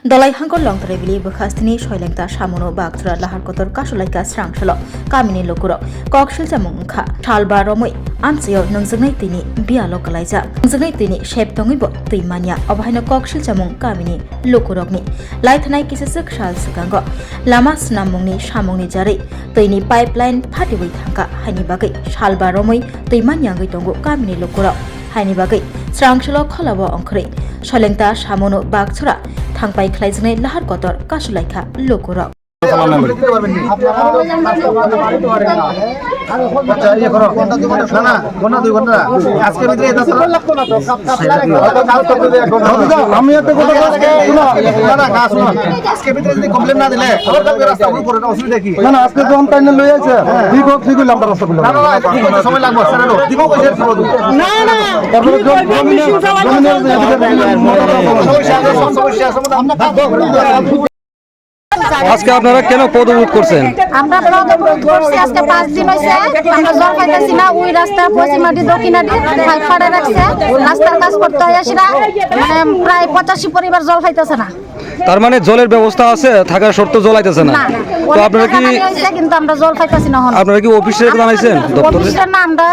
দলাই হাঙ্গর লংতরাই বিলি বখাস্তিনি শৈলেংতা সামনো বাগছরা লাহার কতর কাসলাইকা স্রাংসল কামিনি লকুর ককশিল জামুংখা শালবা রমৈ আমসিও নংজংনাই তিনি বিয়ালো কালাইজা নংজংনাই তিনি শেপ দङैब তৈমানিয়া অবহাইন ককশিল জামুং কামিনি লকুরকনি লাইथानाय किसेसक साल सिगांग लामा स्नामुंनि सामुंनि जारै तैनि पाइपलाइन फाटिबै थांगा हाइनि बागै शालबा रमै तैमानियागै दंगो कामिनि लकुराव हाइनि बागै स्रांसलो खलाबो अंखरै शलेंता सामनो बागछरा थांबाय ख्लाइजनाय लाहार कतर कासुलाइखा लकुराव আজকে আপনারা কেন পদ অবরোধ করছেন? আমরা পদ অবরোধ করছি আজকে 5 দিন হইছে। আমরা জল পাইতেছি না, ওই রাস্তা পশ্চিমাটি দক্ষিণাটি ফাড়ে রাখছে, রাস্তার কাজ করতে হয় আসিরা মানে প্রায় 85 পরিবার জল পাইতেছে না। তার মানে জলের ব্যবস্থা আছে, থাকার শর্ত জল আইতেছে না। তো আপনারা কি কিন্তু আমরা জল পাইতেছি না। আপনারা কি অফিসে জানাইছেন? অফিসে না, আমরা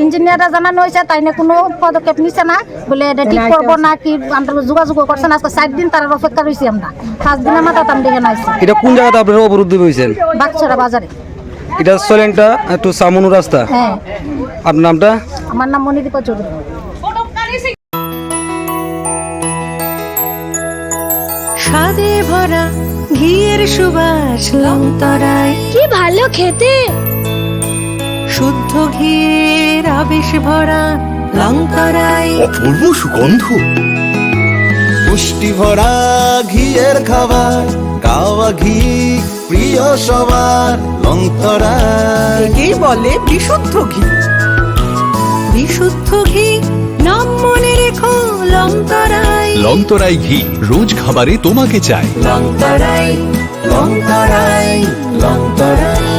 ইঞ্জিনিয়াররা জানানো হয়েছে, তাই না কোনো পদক্ষেপ নিছে না, বলে এটা ঠিক করবো না কি আমরা যোগাযোগ করছে না। আজকে 7 দিন তার অপেক্ষা রয়েছি আমরা। 5 দিনের মাথা তাম দেখে নাইছি। এটা কোন জায়গাতে আপনারা অবরুদ্ধ হয়েছেন? বাগছড়া বাজারে। এটা সোলেংটা একটু সামনু রাস্তা। হ্যাঁ। আপনার নামটা? আমার নাম মনিদীপা চৌধুরী। স্বাদে ভরা ঘিয়ের সুবাস লংতরায়, কি ভালো খেতে। শুদ্ধ ঘিয়ের আবেশ ভরা লংতরায়, অপূর্ব সুগন্ধ, পুষ্টি ভরা ঘিয়ের খাবার, কাওয়া ঘি প্রিয় সবার লংতরায়। একেই বলে বিশুদ্ধ ঘি। বিশুদ্ধ ঘি নাম মনে রেখো লংতরায়। লংতরাই ঘি রোজ খাবারে তোমাকে চাই। লংতরায়, লংতরায়, লংতরায়।